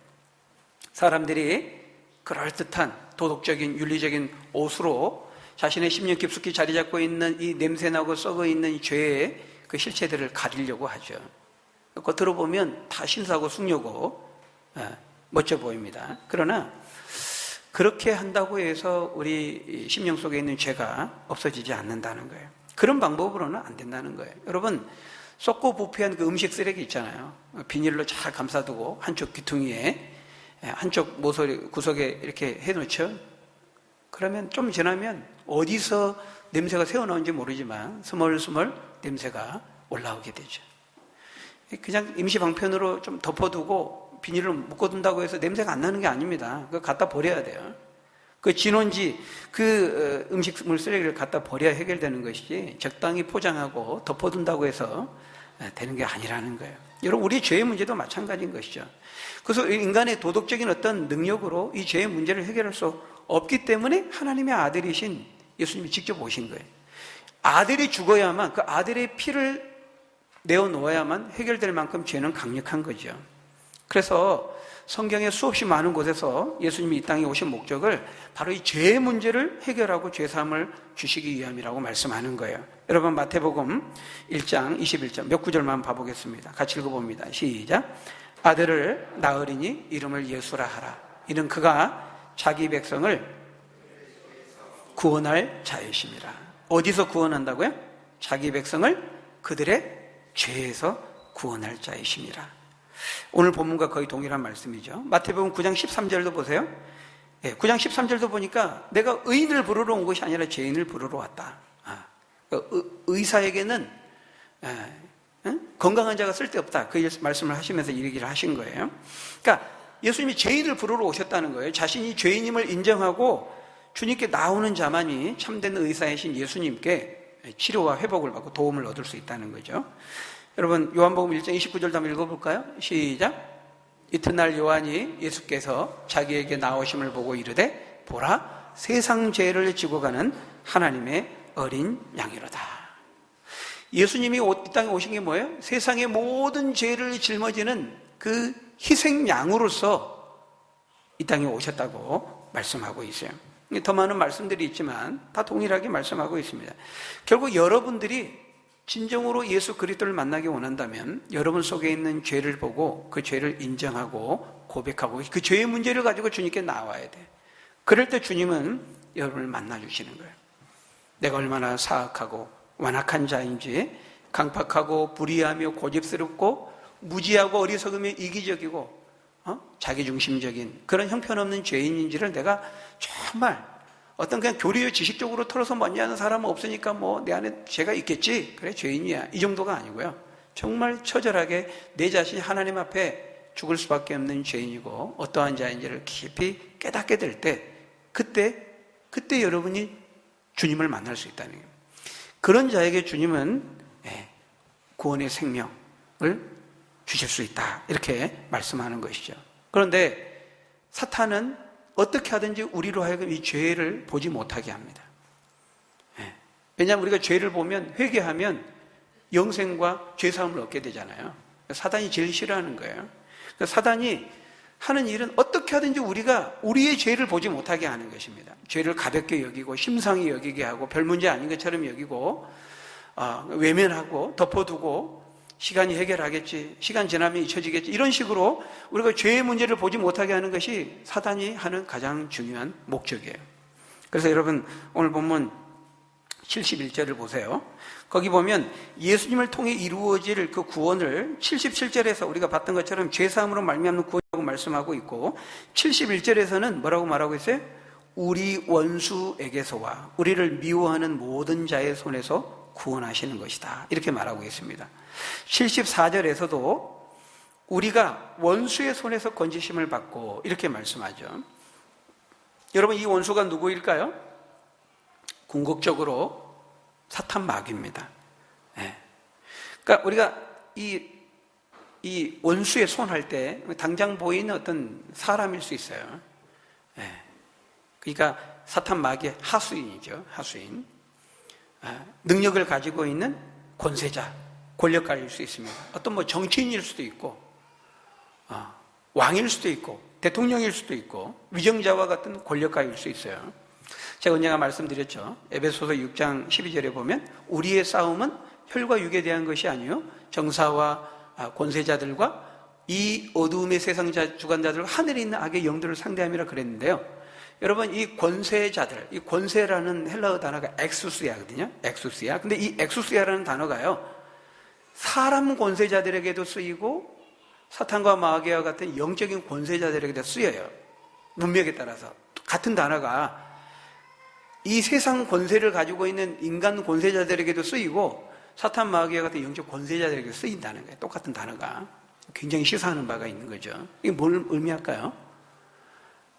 사람들이 그럴듯한 도덕적인 윤리적인 옷으로 자신의 심령 깊숙이 자리 잡고 있는 이 냄새나고 썩어 있는 죄의 그 실체들을 가리려고 하죠. 겉으로 보면 다 신사고 숙녀고 멋져 보입니다. 그러나 그렇게 한다고 해서 우리 심령 속에 있는 죄가 없어지지 않는다는 거예요. 그런 방법으로는 안 된다는 거예요. 여러분, 썩고 부패한 그 음식 쓰레기 있잖아요. 비닐로 잘 감싸두고 한쪽 귀퉁이에 한쪽 모서리 구석에 이렇게 해놓죠. 그러면 좀 지나면 어디서 냄새가 새어나오는지 모르지만 스멀스멀 냄새가 올라오게 되죠. 그냥 임시 방편으로 좀 덮어두고 비닐을 묶어둔다고 해서 냄새가 안 나는 게 아닙니다. 그거 갖다 버려야 돼요. 그 진원지, 그 음식물 쓰레기를 갖다 버려야 해결되는 것이지 적당히 포장하고 덮어둔다고 해서 되는 게 아니라는 거예요. 여러분, 우리 죄의 문제도 마찬가지인 것이죠. 그래서 인간의 도덕적인 어떤 능력으로 이 죄의 문제를 해결할 수 없기 때문에 하나님의 아들이신 예수님이 직접 오신 거예요. 아들이 죽어야만, 그 아들의 피를 내어놓아야만 해결될 만큼 죄는 강력한 거죠. 그래서 성경의 수없이 많은 곳에서 예수님이 이 땅에 오신 목적을 바로 이 죄의 문제를 해결하고 죄사함을 주시기 위함이라고 말씀하는 거예요. 여러분, 마태복음 1장 21절 몇 구절만 봐보겠습니다. 같이 읽어봅니다. 시작. 아들을 낳으리니 이름을 예수라 하라. 이는 그가 자기 백성을 구원할 자이심이라. 어디서 구원한다고요? 자기 백성을 그들의 죄에서 구원할 자이심이라. 오늘 본문과 거의 동일한 말씀이죠. 마태복음 9장 13절도 보세요. 9장 13절도 보니까 내가 의인을 부르러 온 것이 아니라 죄인을 부르러 왔다. 의사에게는 건강한 자가 쓸데없다. 그 말씀을 하시면서 이 얘기를 하신 거예요. 그러니까 예수님이 죄인을 부르러 오셨다는 거예요. 자신이 죄인임을 인정하고 주님께 나오는 자만이 참된 의사이신 예수님께 치료와 회복을 받고 도움을 얻을 수 있다는 거죠. 여러분, 요한복음 1장 29절도 한번 읽어볼까요? 시작. 이튿날 요한이 예수께서 자기에게 나오심을 보고 이르되 보라, 세상 죄를 지고 가는 하나님의 어린 양이로다. 예수님이 이 땅에 오신 게 뭐예요? 세상의 모든 죄를 짊어지는 그 희생양으로서 이 땅에 오셨다고 말씀하고 있어요. 더 많은 말씀들이 있지만 다 동일하게 말씀하고 있습니다. 결국 여러분들이 진정으로 예수 그리스도를 만나기 원한다면 여러분 속에 있는 죄를 보고 그 죄를 인정하고 고백하고 그 죄의 문제를 가지고 주님께 나와야 돼. 그럴 때 주님은 여러분을 만나주시는 거예요. 내가 얼마나 사악하고 완악한 자인지, 강팍하고 불의하며 고집스럽고 무지하고 어리석으며 이기적이고 자기중심적인 그런 형편없는 죄인인지를 내가 정말 어떤 그냥 교리의 지식적으로 털어서 뭔지 아는 사람은 없으니까 뭐 내 안에 죄가 있겠지, 그래 죄인이야, 이 정도가 아니고요. 정말 처절하게 내 자신이 하나님 앞에 죽을 수밖에 없는 죄인이고 어떠한 자인지를 깊이 깨닫게 될 때 그때 여러분이 주님을 만날 수 있다는 거예요. 그런 자에게 주님은 구원의 생명을 주실 수 있다, 이렇게 말씀하는 것이죠. 그런데 사탄은 어떻게 하든지 우리로 하여금 이 죄를 보지 못하게 합니다. 왜냐하면 우리가 죄를 보면, 회개하면 영생과 죄사함을 얻게 되잖아요. 사단이 제일 싫어하는 거예요. 사단이 하는 일은 어떻게 하든지 우리가 우리의 죄를 보지 못하게 하는 것입니다. 죄를 가볍게 여기고 심상히 여기게 하고 별 문제 아닌 것처럼 여기고 외면하고 덮어두고 시간이 해결하겠지, 시간 지나면 잊혀지겠지, 이런 식으로 우리가 죄의 문제를 보지 못하게 하는 것이 사단이 하는 가장 중요한 목적이에요. 그래서 여러분 오늘 본문 71절을 보세요. 거기 보면 예수님을 통해 이루어질 그 구원을 77절에서 우리가 봤던 것처럼 죄사함으로 말미암는 구원이라고 말씀하고 있고, 71절에서는 뭐라고 말하고 있어요? 우리 원수에게서와 우리를 미워하는 모든 자의 손에서 구원하시는 것이다, 이렇게 말하고 있습니다. 74절에서도 우리가 원수의 손에서 건지심을 받고 이렇게 말씀하죠. 여러분, 이 원수가 누구일까요? 궁극적으로 사탄 마귀입니다. 네. 그러니까 우리가 이 원수의 손 할 때 당장 보이는 어떤 사람일 수 있어요. 네. 그러니까 사탄 마귀의 하수인이죠. 하수인. 능력을 가지고 있는 권세자, 권력가일 수 있습니다. 어떤 뭐 정치인일 수도 있고, 왕일 수도 있고, 대통령일 수도 있고, 위정자와 같은 권력가일 수 있어요. 제가 언젠가 말씀드렸죠. 에베소서 6장 12절에 보면 우리의 싸움은 혈과 육에 대한 것이 아니요 정사와 권세자들과 이 어두움의 세상 주관자들과 하늘에 있는 악의 영들을 상대함이라 그랬는데요. 여러분, 이 권세자들, 이 권세라는 헬라어 단어가 엑수스야거든요. 엑수스야. 근데 이 엑수스야라는 단어가요, 사람 권세자들에게도 쓰이고 사탄과 마귀와 같은 영적인 권세자들에게도 쓰여요. 문맥에 따라서 같은 단어가 이 세상 권세를 가지고 있는 인간 권세자들에게도 쓰이고 사탄 마귀와 같은 영적 권세자들에게 쓰인다는 거예요. 똑같은 단어가. 굉장히 시사하는 바가 있는 거죠. 이게 뭘 의미할까요?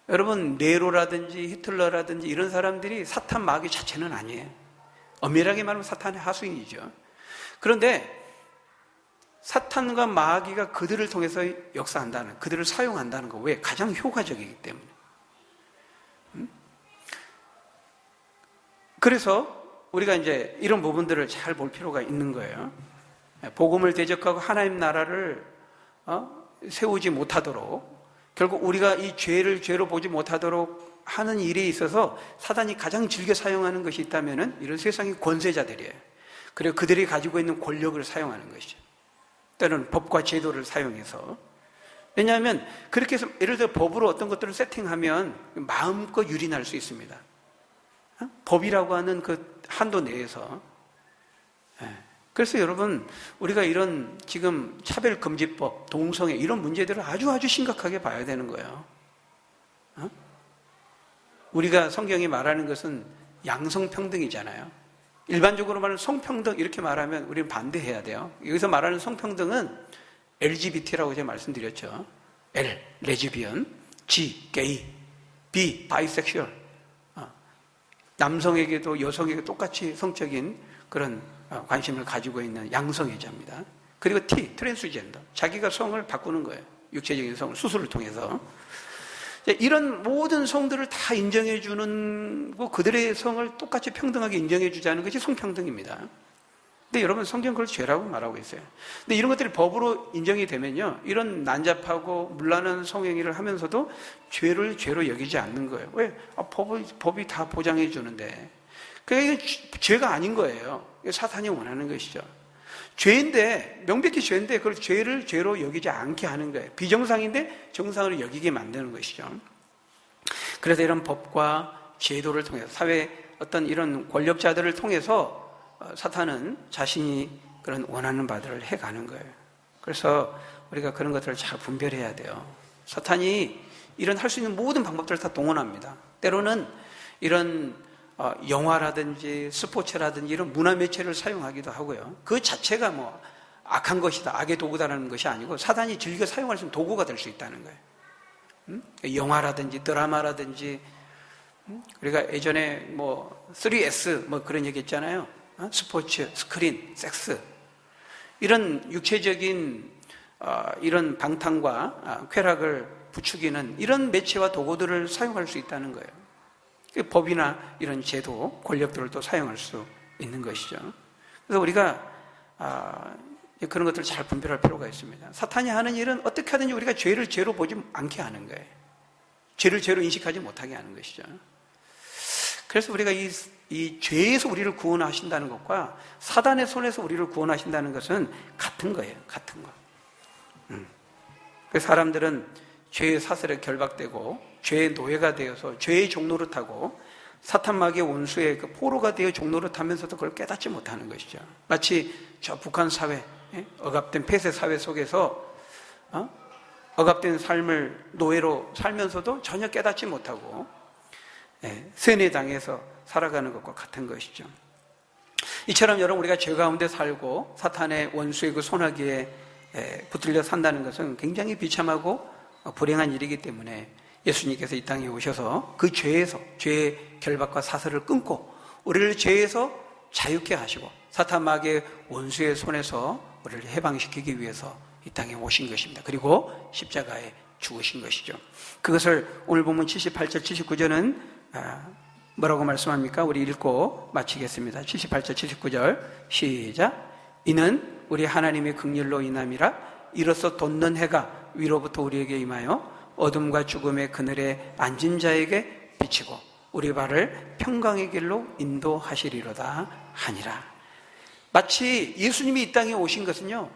여러분, 네로라든지 히틀러라든지 이런 사람들이 사탄 마귀 자체는 아니에요. 엄밀하게 말하면 사탄의 하수인이죠. 그런데 사탄과 마귀가 그들을 통해서 역사한다는, 그들을 사용한다는 거, 왜? 가장 효과적이기 때문에. 그래서 우리가 이제 이런 부분들을 잘 볼 필요가 있는 거예요. 복음을 대적하고 하나님 나라를 세우지 못하도록, 결국 우리가 이 죄를 죄로 보지 못하도록 하는 일에 있어서 사단이 가장 즐겨 사용하는 것이 있다면은 이런 세상의 권세자들이에요. 그리고 그들이 가지고 있는 권력을 사용하는 것이죠. 때로는 법과 제도를 사용해서. 왜냐하면 그렇게 해서 예를 들어 법으로 어떤 것들을 세팅하면 마음껏 유린할 수 있습니다. 법이라고 하는 그 한도 내에서. 그래서 여러분, 우리가 이런 지금 차별금지법, 동성애 이런 문제들을 아주 심각하게 봐야 되는 거예요. 우리가 성경이 말하는 것은 양성평등이잖아요. 일반적으로 말하는 성평등 이렇게 말하면 우리는 반대해야 돼요. 여기서 말하는 성평등은 LGBT라고 제가 말씀드렸죠. L, 레즈비언, G, 게이, B, 바이섹슈얼. 남성에게도 여성에게 똑같이 성적인 그런 관심을 가지고 있는 양성애자입니다. 그리고 T, 트랜스젠더. 자기가 성을 바꾸는 거예요. 육체적인 성을 수술을 통해서. 이런 모든 성들을 다 인정해주는, 그들의 성을 똑같이 평등하게 인정해주자는 것이 성평등입니다. 근데 여러분, 성경 그걸 죄라고 말하고 있어요. 근데 이런 것들이 법으로 인정이 되면요, 이런 난잡하고 문란한 성행위를 하면서도 죄를 죄로 여기지 않는 거예요. 왜? 법이 다 보장해 주는데. 그러니까 이게 죄가 아닌 거예요. 사탄이 원하는 것이죠. 죄인데, 명백히 죄인데 그걸 죄를 죄로 여기지 않게 하는 거예요. 비정상인데 정상으로 여기게 만드는 것이죠. 그래서 이런 법과 제도를 통해서, 사회 어떤 이런 권력자들을 통해서 사탄은 자신이 그런 원하는 바들을 해가는 거예요. 그래서 우리가 그런 것들을 잘 분별해야 돼요. 사탄이 이런 할 수 있는 모든 방법들을 다 동원합니다. 때로는 이런 영화라든지 스포츠라든지 이런 문화 매체를 사용하기도 하고요. 그 자체가 뭐 악한 것이다, 악의 도구다라는 것이 아니고 사탄이 즐겨 사용할 수 있는 도구가 될 수 있다는 거예요. 영화라든지 드라마라든지, 우리가 예전에 뭐 3S 뭐 그런 얘기 했잖아요. 스포츠, 스크린, 섹스, 이런 육체적인 이런 방탕과 쾌락을 부추기는 이런 매체와 도구들을 사용할 수 있다는 거예요. 법이나 이런 제도, 권력들을 또 사용할 수 있는 것이죠. 그래서 우리가 그런 것들을 잘 분별할 필요가 있습니다. 사탄이 하는 일은 어떻게 하든지 우리가 죄를 죄로 보지 않게 하는 거예요. 죄를 죄로 인식하지 못하게 하는 것이죠. 그래서 우리가 이 죄에서 우리를 구원하신다는 것과 사단의 손에서 우리를 구원하신다는 것은 같은 거예요. 같은 거. 그래서 사람들은 죄의 사슬에 결박되고 죄의 노예가 되어서 죄의 종로를 타고 사탄 마귀의 원수의 그 포로가 되어 종로를 타면서도 그걸 깨닫지 못하는 것이죠. 마치 저 북한 사회, 억압된 폐쇄 사회 속에서 억압된 삶을 노예로 살면서도 전혀 깨닫지 못하고 세뇌당해서 살아가는 것과 같은 것이죠. 이처럼 여러분 우리가 죄 가운데 살고 사탄의 원수의 그 손아귀에 붙들려 산다는 것은 굉장히 비참하고 불행한 일이기 때문에 예수님께서 이 땅에 오셔서 그 죄에서 죄의 결박과 사슬을 끊고 우리를 죄에서 자유케 하시고 사탄 마귀의 원수의 손에서 우리를 해방시키기 위해서 이 땅에 오신 것입니다. 그리고 십자가에 죽으신 것이죠. 그것을 오늘 본문 78절 79절은 뭐라고 말씀합니까? 우리 읽고 마치겠습니다. 78절 79절 시작. 이는 우리 하나님의 긍휼로 인함이라. 이로써 돋는 해가 위로부터 우리에게 임하여 어둠과 죽음의 그늘에 앉은 자에게 비치고 우리 발을 평강의 길로 인도하시리로다 하니라. 마치 예수님이 이 땅에 오신 것은요,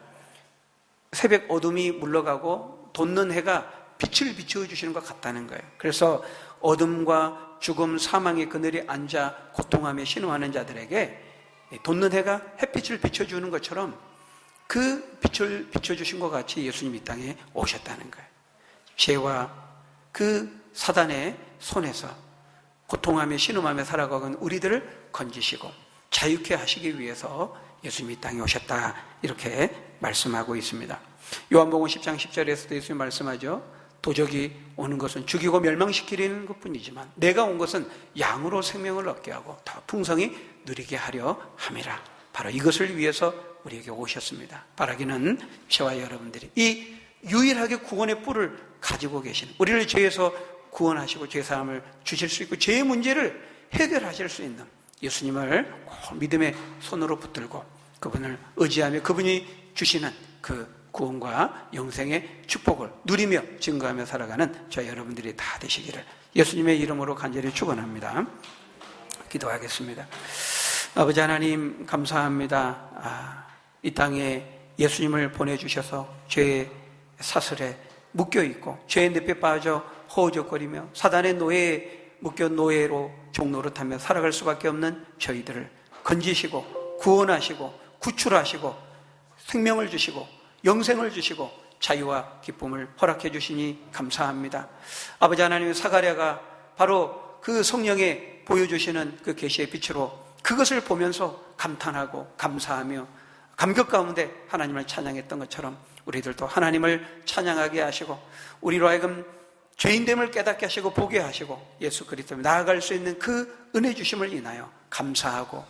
새벽 어둠이 물러가고 돋는 해가 빛을 비춰주시는 것 같다는 거예요. 그래서 어둠과 죽음, 사망의 그늘에 앉아 고통하며 신음하는 자들에게 돋는 해가 햇빛을 비춰주는 것처럼 그 빛을 비춰주신 것 같이 예수님이 이 땅에 오셨다는 거예요. 죄와 그 사단의 손에서 고통하며 신음하며 살아가는 우리들을 건지시고 자유케 하시기 위해서 예수님이 이 땅에 오셨다, 이렇게 말씀하고 있습니다. 요한복음 10장 10절에서도 예수님이 말씀하죠. 도적이 오는 것은 죽이고 멸망시키려는 것뿐이지만 내가 온 것은 양으로 생명을 얻게 하고 더 풍성히 누리게 하려 함이라. 바로 이것을 위해서 우리에게 오셨습니다. 바라기는 저와 여러분들이 이 유일하게 구원의 뿔을 가지고 계시는, 우리를 죄에서 구원하시고 죄사함을 주실 수 있고 죄의 문제를 해결하실 수 있는 예수님을 믿음의 손으로 붙들고 그분을 의지하며 그분이 주시는 그 구원과 영생의 축복을 누리며 증거하며 살아가는 저희 여러분들이 다 되시기를 예수님의 이름으로 간절히 축원합니다. 기도하겠습니다. 아버지 하나님 감사합니다. 이 땅에 예수님을 보내주셔서 죄의 사슬에 묶여있고 죄의 늪에 빠져 허우적거리며 사단의 노예에 묶여 노예로 종노릇하며 살아갈 수밖에 없는 저희들을 건지시고 구원하시고 구출하시고 생명을 주시고 영생을 주시고 자유와 기쁨을 허락해 주시니 감사합니다. 아버지 하나님, 사가랴가 바로 그 성령에 보여주시는 그 계시의 빛으로 그것을 보면서 감탄하고 감사하며 감격 가운데 하나님을 찬양했던 것처럼 우리들도 하나님을 찬양하게 하시고 우리로 하여금 죄인됨을 깨닫게 하시고 보게 하시고 예수 그리스도로 나아갈 수 있는 그 은혜 주심을 인하여 감사하고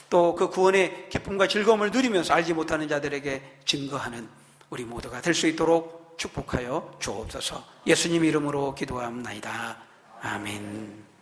또 그 구원의 기쁨과 즐거움을 누리면서 알지 못하는 자들에게 증거하는 우리 모두가 될 수 있도록 축복하여 주옵소서. 예수님 이름으로 기도합나이다. 아멘.